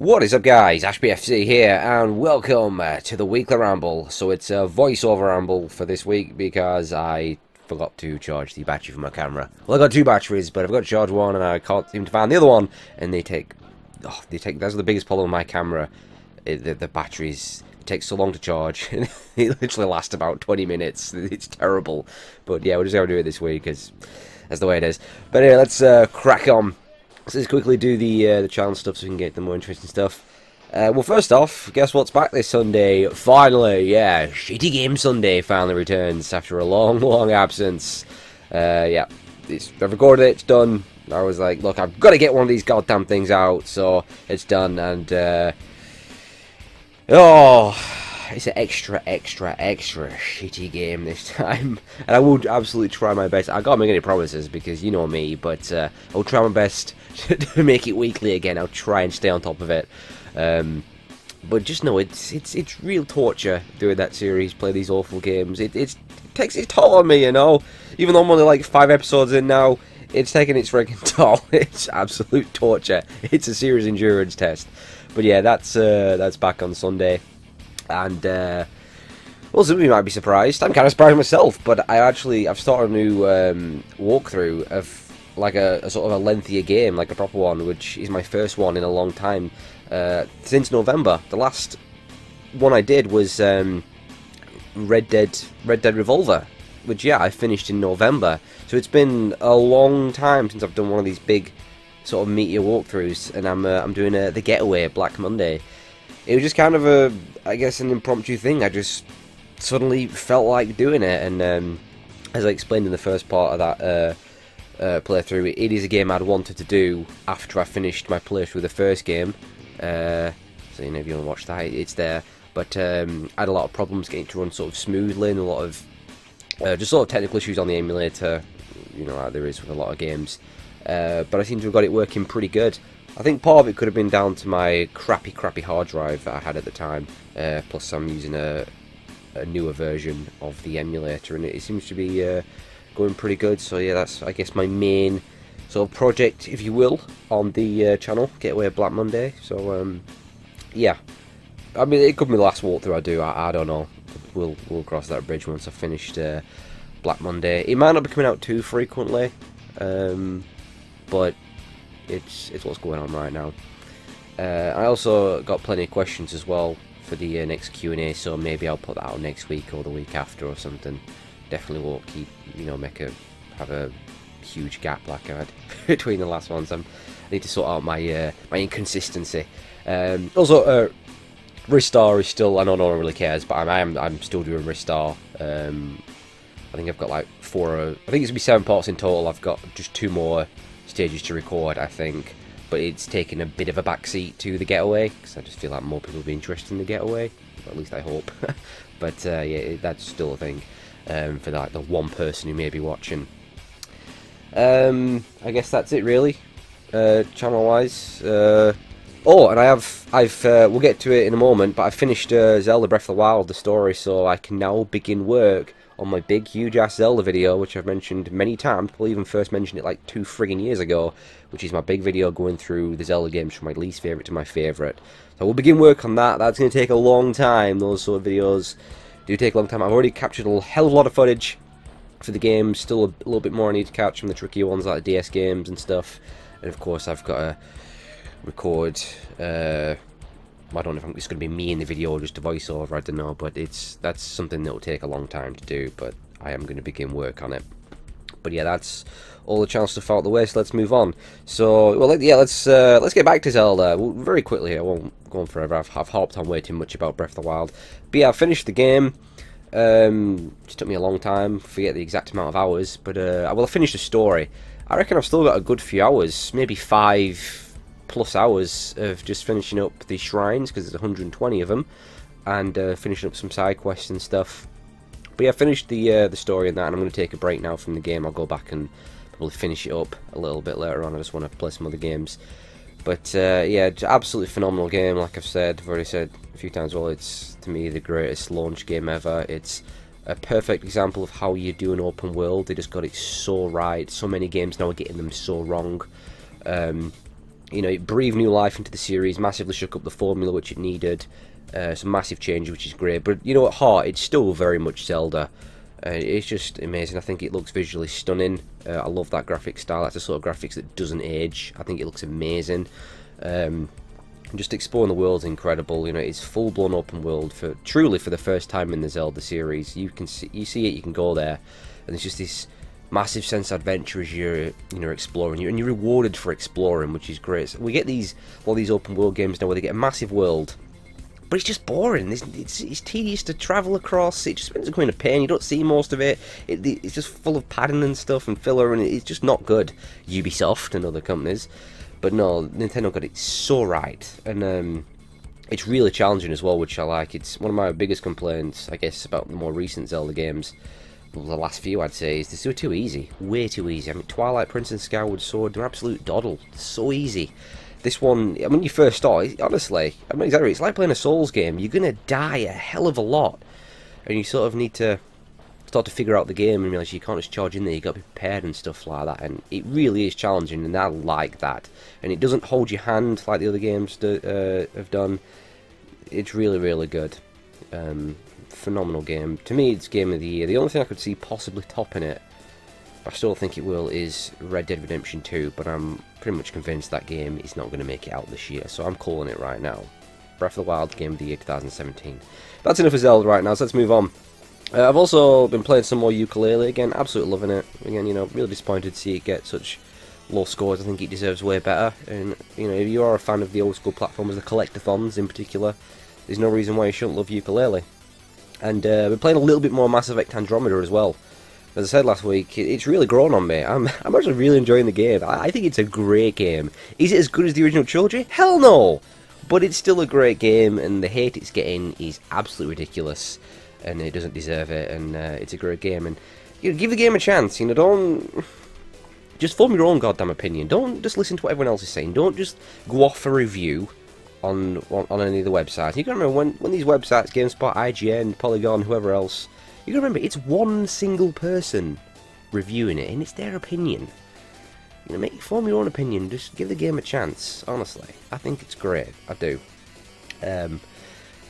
What is up, guys? Ashbfc here, and welcome to the weekly ramble. So it's a voiceover ramble for this week because I forgot to charge the battery for my camera. Well, I got two batteries, but I've got to charge one, and I can't seem to find the other one. And that's the biggest problem with my camera. The batteries take so long to charge. It literally lasts about 20 minutes. It's terrible. But yeah, we're just gonna do it this week because that's the way it is. But anyway, let's crack on. So let's quickly do the challenge stuff so we can get the more interesting stuff. Well, first off, guess what's back this Sunday? Finally, yeah, Shitty Game Sunday finally returns after a long, long absence. Yeah, I've recorded it, it's done. I was like, look, I've got to get one of these goddamn things out, so it's done, and, it's an extra shitty game this time. And I will absolutely try my best. I can't make any promises because you know me, but I'll try my best to make it weekly again. I'll try and stay on top of it. But just know it's real torture doing that series, play these awful games. It takes its toll on me, you know. Even though I'm only like 5 episodes in now, it's taking its freaking toll. It's absolute torture. It's a serious endurance test. But yeah, that's back on Sunday. And well, some of you might be surprised. I'm kind of surprised myself, but I've started a new walkthrough of like a sort of a lengthier game, like a proper one, which is my first one in a long time since November. The last one I did was Red Dead Revolver, which yeah, I finished in November. So it's been a long time since I've done one of these big sort of meatier walkthroughs, and I'm doing the Getaway Black Monday. It was just kind of I guess an impromptu thing. I just suddenly felt like doing it, and as I explained in the first part of that playthrough, it is a game I'd wanted to do after I finished my playthrough of the first game. So you know, if you want to watch that, it's there. But I had a lot of problems getting it to run sort of smoothly, and a lot of just sort of technical issues on the emulator, you know, like there is with a lot of games. But I seem to have got it working pretty good. I think part of it could have been down to my crappy hard drive that I had at the time. Plus I'm using a newer version of the emulator, and it seems to be going pretty good. So yeah, that's I guess my main sort of project, if you will, on the channel, Getaway Black Monday. So yeah, I mean, it could be the last walkthrough I do. I don't know. We'll cross that bridge once I've finished Black Monday. It might not be coming out too frequently, but it's what's going on right now. I also got plenty of questions as well for the next Q&A, so maybe I'll put that out next week or the week after or something. Definitely won't keep, you know, have a huge gap like I had between the last ones. I need to sort out my my inconsistency. Also, Ristar is still, I know no one really cares, but I'm still doing Ristar. I think I've got like I think it's gonna be 7 parts in total. I've got just 2 more stages to record, I think, but it's taken a bit of a backseat to the Getaway because I just feel like more people will be interested in the Getaway, or at least I hope. But yeah, that's still a thing for like the one person who may be watching. I guess that's it really, channel wise. Oh, and I've we'll get to it in a moment, but I finished Zelda Breath of the Wild, the story, so I can now begin work on my big, huge-ass Zelda video, which I've mentioned many times. Probably even first mentioned it like 2 friggin' years ago, which is my big video going through the Zelda games from my least favourite to my favourite. So we'll begin work on that. That's going to take a long time. Those sort of videos do take a long time. I've already captured a hell of a lot of footage for the games. Still a little bit more I need to catch from the trickier ones like the DS games and stuff. And of course I've got to record... I don't know if it's going to be me in the video or just a voiceover, I don't know, but that's something that will take a long time to do, but I am going to begin work on it. But yeah, that's all the channel stuff out the way, so let's move on. So, well, yeah, let's get back to Zelda. Very quickly here, I won't go on forever, I've harped on way too much about Breath of the Wild. But yeah, I finished the game. It took me a long time, forget the exact amount of hours, but well, I finished the story. I reckon I've still got a good few hours, maybe 5+ hours of just finishing up the shrines, because there's 120 of them, and finishing up some side quests and stuff. But yeah, I finished the story and that, and I'm going to take a break now from the game. I'll go back and probably finish it up a little bit later on. I just want to play some other games. But yeah, it's an absolutely phenomenal game. Like I've already said a few times, well, it's to me the greatest launch game ever. It's a perfect example of how you do an open world. They just got it so right. So many games now are getting them so wrong. You know, it breathed new life into the series, massively shook up the formula which it needed. Some massive change, which is great. But you know, at heart, it's still very much Zelda. It's just amazing. I think it looks visually stunning. I love that graphic style. That's the sort of graphics that doesn't age. I think it looks amazing. Just exploring the world's incredible. You know, it's full-blown open world truly for the first time in the Zelda series. You see it, you can go there, and it's just this massive sense of adventure as you're exploring, and you're rewarded for exploring, which is great. So we get all these open world games now where they get a massive world, but it's just boring. It's tedious to travel across. It just ends up becoming a pain. You don't see most of it. It's just full of padding and stuff and filler, and it's just not good. Ubisoft and other companies, but no, Nintendo got it so right, and it's really challenging as well, which I like. It's one of my biggest complaints, I guess, about the more recent Zelda games. The last few, I'd say, is they're too easy. Way too easy. I mean, Twilight Princess and Skyward Sword, they're absolute doddle. They're so easy. This one, I mean, you first start, honestly, I'm not exaggerating, it's like playing a Souls game. You're going to die a hell of a lot. And you sort of need to start to figure out the game and realise you can't just charge in there, you've got to be prepared and stuff like that. And it really is challenging, and I like that. And it doesn't hold your hand like the other games have done. It's really, really good. Phenomenal game. To me, it's Game of the Year. The only thing I could see possibly topping it, I still think it will, is Red Dead Redemption 2, but I'm pretty much convinced that game is not going to make it out this year, so I'm calling it right now. Breath of the Wild, Game of the Year 2017. That's enough of Zelda right now, so let's move on. I've also been playing some more ukulele again, absolutely loving it. Again, you know, really disappointed to see it get such low scores. I think it deserves way better, and you know, if you are a fan of the old school platformers, the collectathons in particular, there's no reason why you shouldn't love ukulele. And we're playing a little bit more Mass Effect Andromeda as well. As I said last week, it's really grown on me. I'm actually really enjoying the game. I think it's a great game. Is it as good as the original trilogy? Hell no! But it's still a great game, and the hate it's getting is absolutely ridiculous, and it doesn't deserve it, and it's a great game. And you know, give the game a chance, you know, don't... Just form your own goddamn opinion. Don't just listen to what everyone else is saying. Don't just go off a review on any of the websites. You gotta remember, when these websites, GameSpot, IGN, Polygon, whoever else, you gotta remember, it's one single person reviewing it, and it's their opinion. You know, form your own opinion. Just give the game a chance. Honestly, I think it's great. I do. But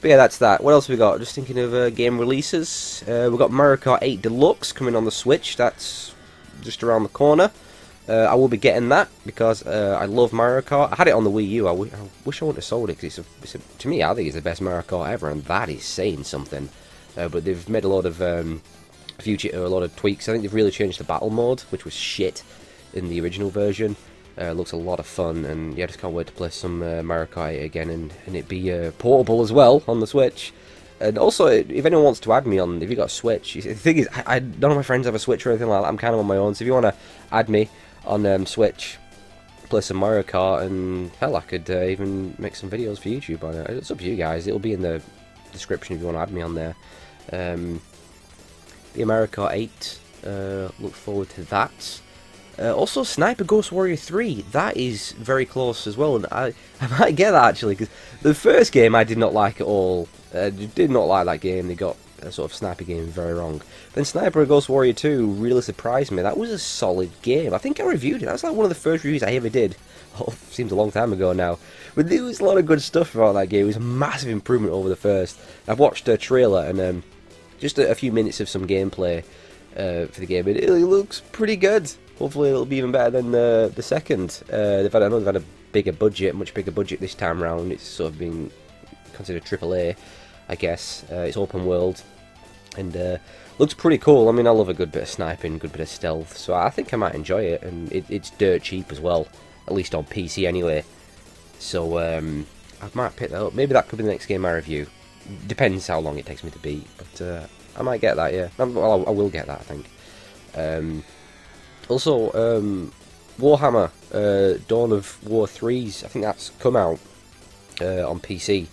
yeah, that's that. What else have we got? Just thinking of game releases. We've got Mario Kart 8 Deluxe coming on the Switch. That's just around the corner. I will be getting that because I love Mario Kart. I had it on the Wii U. I wish I wouldn't have sold it because to me, I think it's the best Mario Kart ever, and that is saying something. But they've made a lot of a lot of tweaks. I think they've really changed the battle mode, which was shit in the original version. Looks a lot of fun, and yeah, just can't wait to play some Mario Kart 8 again, and it be portable as well on the Switch. And also, if anyone wants to add me on, if you got a Switch, the thing is, none of my friends have a Switch or anything like that. I'm kind of on my own, so if you want to add me on Switch, play some Mario Kart, and hell, I could even make some videos for YouTube on it. It's up to you guys. It'll be in the description if you want to add me on there. The Mario Kart 8, look forward to that. Also, Sniper Ghost Warrior 3, that is very close as well, and I might get that actually, because the first game I did not like at all. Did not like that game. They got a sort of sniper game very wrong. Then Sniper Ghost Warrior 2 really surprised me. That was a solid game. I think I reviewed it. That was like one of the first reviews I ever did. Oh, seems a long time ago now. But there was a lot of good stuff about that game. It was a massive improvement over the first. I've watched a trailer and just a few minutes of some gameplay for the game. It looks pretty good. Hopefully it'll be even better than the second. I know they've had a bigger budget, much bigger budget this time round. It's sort of been considered AAA, I guess. It's open world, and looks pretty cool. I mean, I love a good bit of sniping, good bit of stealth, so I think I might enjoy it, and it's dirt cheap as well, at least on PC anyway. So I might pick that up. Maybe that could be the next game I review. Depends how long it takes me to beat, but I might get that, yeah. Well, I will get that, I think. Also, Warhammer Dawn of War 3's, I think that's come out on PC.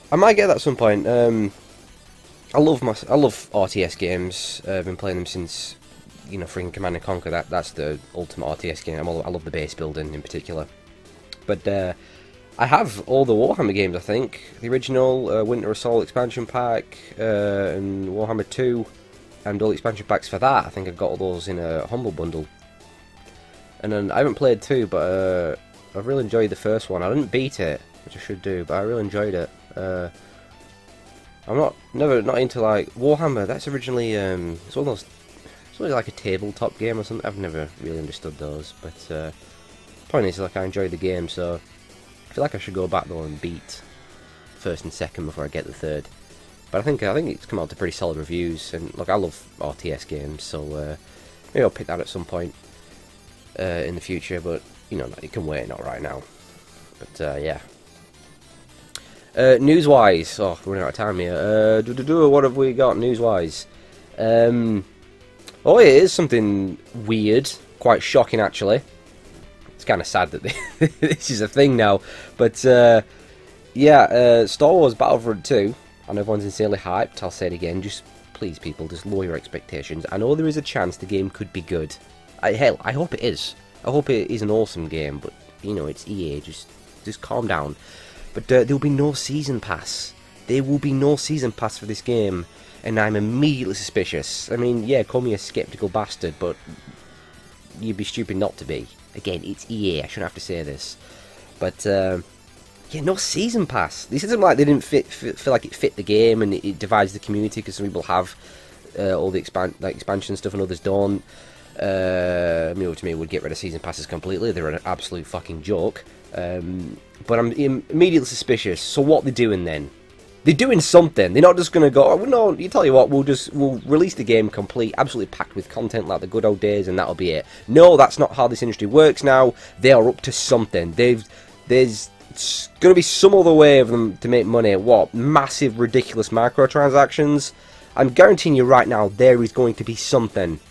I might get that at some point. I love RTS games. I've been playing them since, you know, freaking Command & Conquer. That's the ultimate RTS game. I love the base building in particular. But I have all the Warhammer games, I think. The original Winter Assault expansion pack, and Warhammer 2, and all the expansion packs for that. I think I've got all those in a Humble Bundle. And then I haven't played 2, but I've really enjoyed the first one. I didn't beat it, which I should do, but I really enjoyed it. I'm not into like Warhammer. That's originally it's one of those. It's only like a tabletop game or something. I've never really understood those, but point is, like, I enjoyed the game, so I feel like I should go back though and beat first and second before I get the third. But I think it's come out to pretty solid reviews, and look, I love RTS games, so maybe I'll pick that at some point in the future. But you know, it can wait, not right now. But yeah. News-wise, oh, we're running out of time here. What have we got news-wise? Oh, it is something weird, quite shocking actually. It's kind of sad that this is a thing now, but yeah, Star Wars Battlefront 2, and everyone's insanely hyped. I'll say it again, just please people, just lower your expectations. I know there is a chance the game could be good. Hell, I hope it is. I hope it is an awesome game, but you know, it's EA, just calm down. But there will be no season pass. There will be no season pass for this game, and I'm immediately suspicious. I mean, yeah, call me a skeptical bastard, but you'd be stupid not to be. Again, it's EA, I shouldn't have to say this. But, yeah, no season pass. This isn't like they didn't feel like it fit the game and it divides the community, because some people have all the expansion stuff and others don't. To me, would get rid of season passes completely. They're an absolute fucking joke. But I'm immediately suspicious. So what they're doing then? They're doing something. They're not just going to go, oh, no, you tell you what, we'll release the game complete, absolutely packed with content like the good old days, and that'll be it. No, that's not how this industry works now. They are up to something. There's going to be some other way of them to make money. What? Massive, ridiculous microtransactions? I'm guaranteeing you right now, there is going to be something.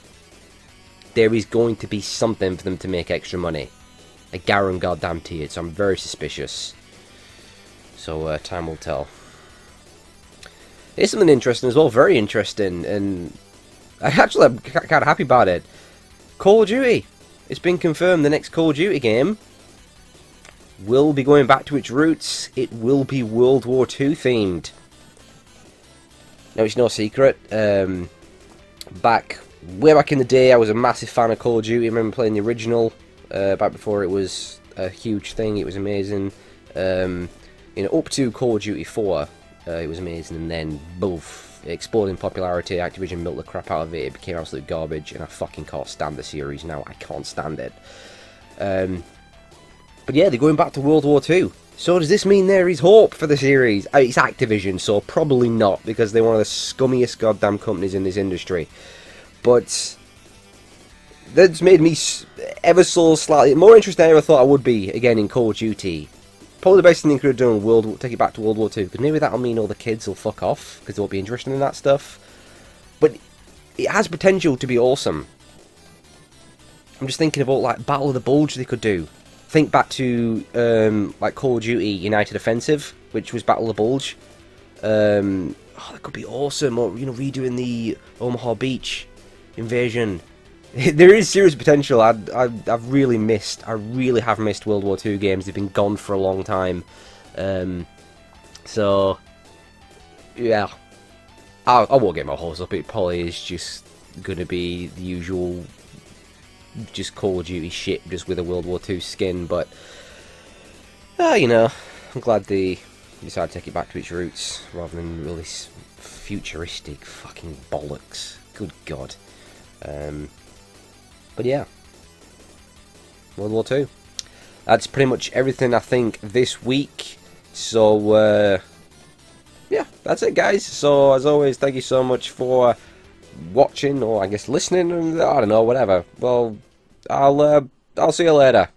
There is going to be something for them to make extra money. I guarantee it, so I'm very suspicious. So, time will tell. Here's something interesting as well, very interesting, and I'm kind of happy about it. Call of Duty. It's been confirmed the next Call of Duty game will be going back to its roots. It will be World War II themed. Now, it's no secret. Way back in the day, I was a massive fan of Call of Duty. I remember playing the original back before it was a huge thing. It was amazing. You know, up to Call of Duty 4, it was amazing, and then both exploded in popularity. Activision milked the crap out of it. It became absolute garbage, and I fucking can't stand the series now. I can't stand it. But yeah, they're going back to World War II. So does this mean there is hope for the series? It's Activision, so probably not, because they're one of the scummiest goddamn companies in this industry. But that's made me ever so slightly more interested than I ever thought I would be again in Call of Duty. Probably the best thing they could have done, take it back to World War II, because maybe that'll mean all the kids will fuck off, because they won't be interested in that stuff. But it has potential to be awesome. I'm just thinking about like Battle of the Bulge they could do. Think back to like Call of Duty United Offensive, which was Battle of the Bulge. Oh, that could be awesome. Or, you know, redoing the Omaha Beach invasion. There is serious potential. I really have missed World War II games. They've been gone for a long time. So yeah, I won't get my hopes up. It probably is just going to be the usual, just Call of Duty shit, just with a World War II skin. But you know, I'm glad they decided to take it back to its roots rather than really futuristic fucking bollocks. Good God. But yeah, World War II. That's pretty much everything I think this week. So yeah, that's it, guys. So as always, thank you so much for watching, or I guess listening, and I don't know, whatever. Well, I'll see you later.